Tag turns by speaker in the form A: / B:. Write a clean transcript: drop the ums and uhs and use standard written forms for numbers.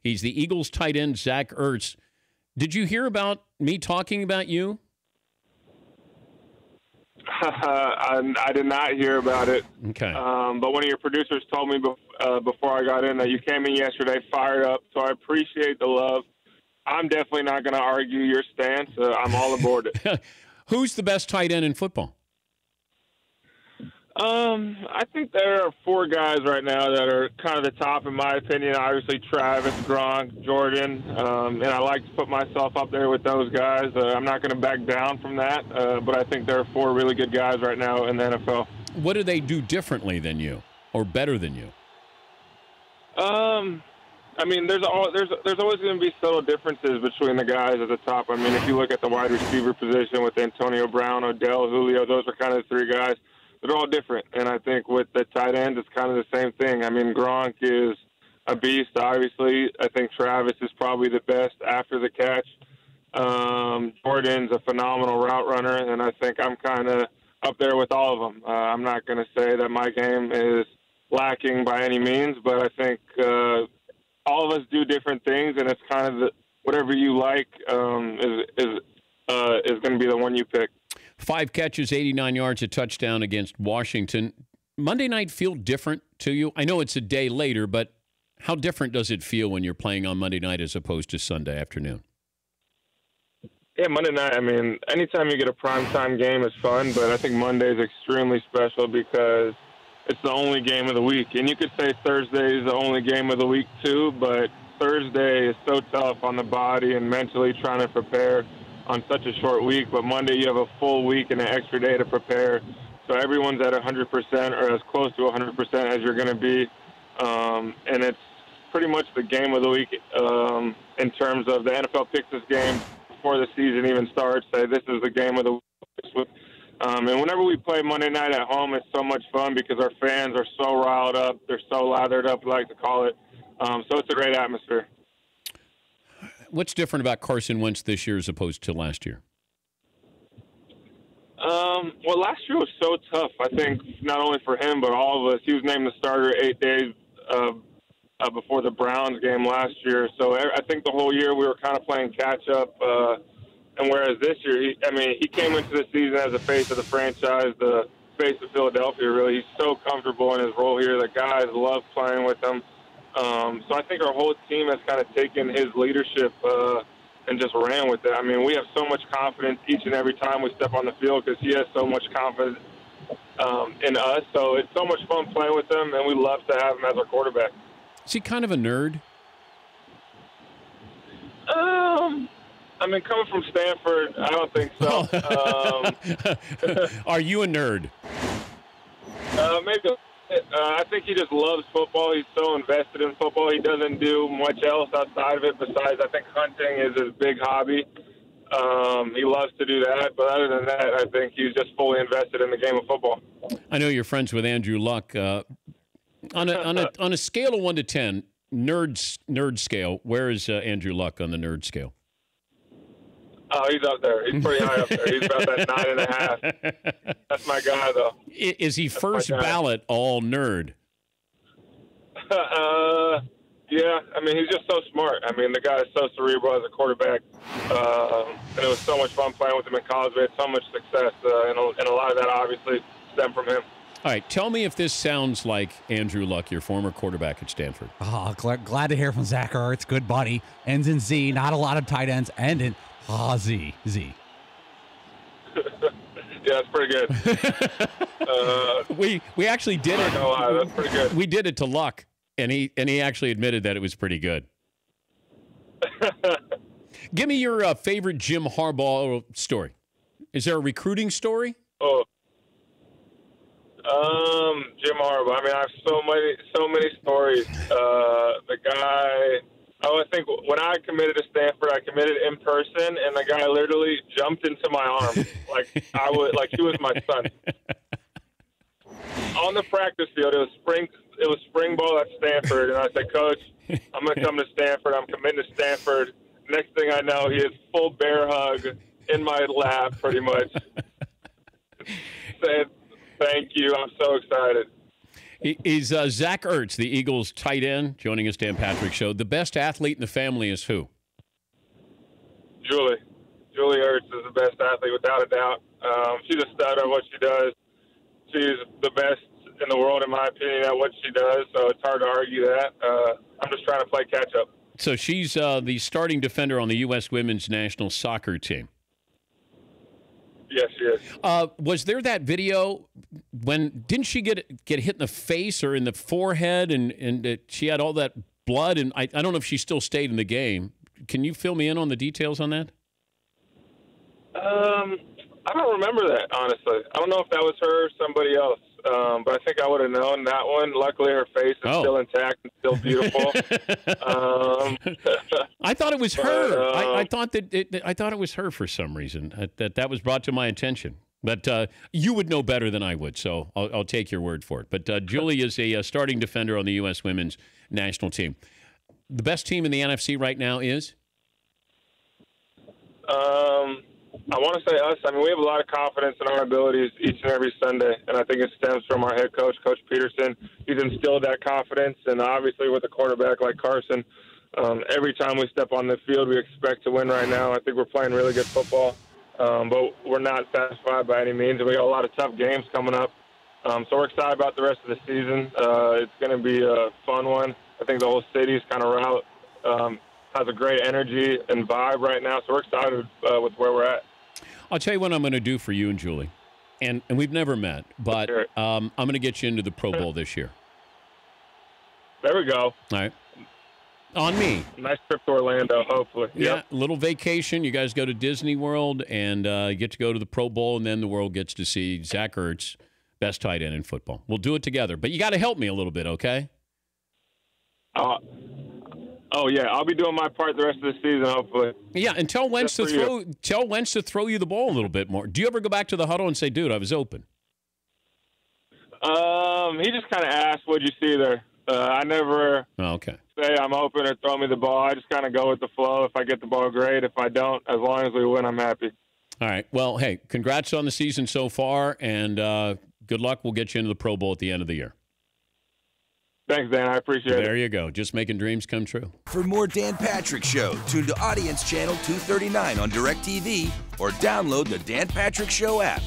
A: He's the Eagles tight end, Zach Ertz. Did you hear about me talking about you?
B: I did not hear about it.
A: Okay.
B: But one of your producers told me before I got in that you came in yesterday fired up, so I appreciate the love. I'm definitely not going to argue your stance. I'm all aboard it.
A: Who's the best tight end in football?
B: I think there are 4 guys right now that are kind of the top, in my opinion. Obviously, Travis, Gronk, Jordan, and I like to put myself up there with those guys. I'm not going to back down from that, but I think there are 4 really good guys right now in the NFL.
A: What do they do differently than you or better than you?
B: I mean, there's always going to be subtle differences between the guys at the top. I mean, if you look at the wide receiver position with Antonio Brown, Odell, Julio, those are kind of the 3 guys. They're all different, and I think with the tight end, it's kind of the same thing. I mean, Gronk is a beast, obviously. I think Travis is probably the best after the catch. Jordan's a phenomenal route runner, and I think I'm kind of up there with all of them. I'm not going to say that my game is lacking by any means, but I think all of us do different things, and it's kind of whatever you like is going to be the one you pick.
A: 5 catches, 89 yards, a touchdown against Washington. Monday night feel different to you? I know it's a day later, but how different does it feel when you're playing on Monday night as opposed to Sunday afternoon?
B: Yeah, Monday night, I mean, anytime you get a primetime game is fun, but I think Monday is extremely special because it's the only game of the week. And you could say Thursday is the only game of the week too, but Thursday is so tough on the body and mentally trying to prepare on such a short week, but Monday you have a full week and an extra day to prepare. So everyone's at 100% or as close to 100% as you're going to be. And it's pretty much the game of the week in terms of the NFL picks this game before the season even starts. Say this is the game of the week. And whenever we play Monday night at home, it's so much fun because our fans are so riled up. They're so lathered up, we like to call it. So it's a great atmosphere.
A: What's different about Carson Wentz this year as opposed to last year?
B: Well, last year was so tough. I think not only for him, but all of us. He was named the starter 8 days before the Browns game last year. So I think the whole year we were kind of playing catch-up. And whereas this year, he came into the season as the face of the franchise, the face of Philadelphia, really. He's so comfortable in his role here. The guys love playing with him. So I think our whole team has kind of taken his leadership and just ran with it. I mean, we have so much confidence each and every time we step on the field because he has so much confidence in us. So it's so much fun playing with him, and we love to have him as our quarterback.
A: Is he kind of a nerd?
B: I mean, coming from Stanford, I don't think so.
A: Are you a nerd?
B: Maybe. I think he just loves football. He's so invested in football. He doesn't do much else outside of it besides, I think, hunting is his big hobby. He loves to do that. But other than that, I think he's just fully invested in the game of football.
A: I know you're friends with Andrew Luck. On a scale of 1 to 10, nerd scale, where is Andrew Luck on the nerd scale?
B: Oh, he's up there. He's pretty high up there. He's about that 9.5. That's my guy, though.
A: Is he first ballot all nerd?
B: Yeah. I mean, he's just so smart. I mean, the guy is so cerebral as a quarterback. And it was so much fun playing with him in college. We had so much success, and a lot of that obviously stemmed from him.
A: All right, tell me if this sounds like Andrew Luck, your former quarterback at Stanford.
C: Oh, glad to hear from Zach Ertz. Good buddy. Ends in Z. Not a lot of tight ends. End in Z.
B: Yeah, that's pretty good.
A: We actually did it.
B: That's pretty good.
A: We did it to Luck, and he actually admitted that it was pretty good. Give me your favorite Jim Harbaugh story. Is there a recruiting story?
B: Oh. Jim Harbaugh. I mean, I have so many stories. The guy. I think when I committed to Stanford, I committed in person, and the guy literally jumped into my arms like he was my son. On the practice field, it was spring ball at Stanford, and I said, "Coach, I'm going to come to Stanford. I'm committing to Stanford." Next thing I know, he is full bear hug in my lap, pretty much. Said, "Thank you. I'm so excited."
A: Is Zach Ertz, the Eagles' tight end, joining us, Dan Patrick Show. The best athlete in the family is who?
B: Julie Ertz is the best athlete, without a doubt. She's a stud at what she does. She's the best in the world, in my opinion, at what she does, so it's hard to argue that. I'm just trying to play catch-up.
A: So she's the starting defender on the U.S. women's national soccer team.
B: Yes, she is.
A: Was there that video when didn't she get hit in the face or in the forehead and she had all that blood? And I don't know if she still stayed in the game. Can you fill me in on the details on that?
B: I don't remember that, honestly. I don't know if that was her or somebody else. But I think I would have known that one. Luckily, her face is still intact and still beautiful.
A: I thought it was her. I thought it was her for some reason. That was brought to my attention. But you would know better than I would, so I'll take your word for it. But Julie is a starting defender on the U.S. women's national team. The best team in the NFC right now is?
B: I want to say us. I mean, we have a lot of confidence in our abilities each and every Sunday, and I think it stems from our head coach, Coach Peterson. He's instilled that confidence, and obviously with a quarterback like Carson, every time we step on the field, we expect to win right now. I think we're playing really good football, but we're not satisfied by any means, and we got a lot of tough games coming up. So we're excited about the rest of the season. It's going to be a fun one. I think the whole city's kind of route has a great energy and vibe right now, so we're excited with where we're at.
A: I'll tell you what I'm going to do for you and Julie, and we've never met, but I'm going to get you into the Pro Bowl this year.
B: There we go.
A: All right. On me.
B: Nice trip to Orlando, hopefully.
A: Yeah,
B: Yep.
A: little vacation. You guys go to Disney World and get to go to the Pro Bowl, and then the world gets to see Zach Ertz, best tight end in football. We'll do it together, but you got to help me a little bit, okay?
B: Oh yeah, I'll be doing my part the rest of the season, hopefully.
A: Yeah, and tell Wentz to throw you the ball a little bit more. Do you ever go back to the huddle and say, "Dude, I was open"?
B: He just kind of asked, "What'd you see there?" I never say I'm open or throw me the ball. I just kind of go with the flow. If I get the ball, great. If I don't, as long as we win, I'm happy.
A: All right. Well, hey, congrats on the season so far, and good luck. We'll get you into the Pro Bowl at the end of the year.
B: Thanks, Dan. I appreciate it.
A: There you go. Just making dreams come true.
D: For more Dan Patrick Show, tune to Audience Channel 239 on DirecTV or download the Dan Patrick Show app.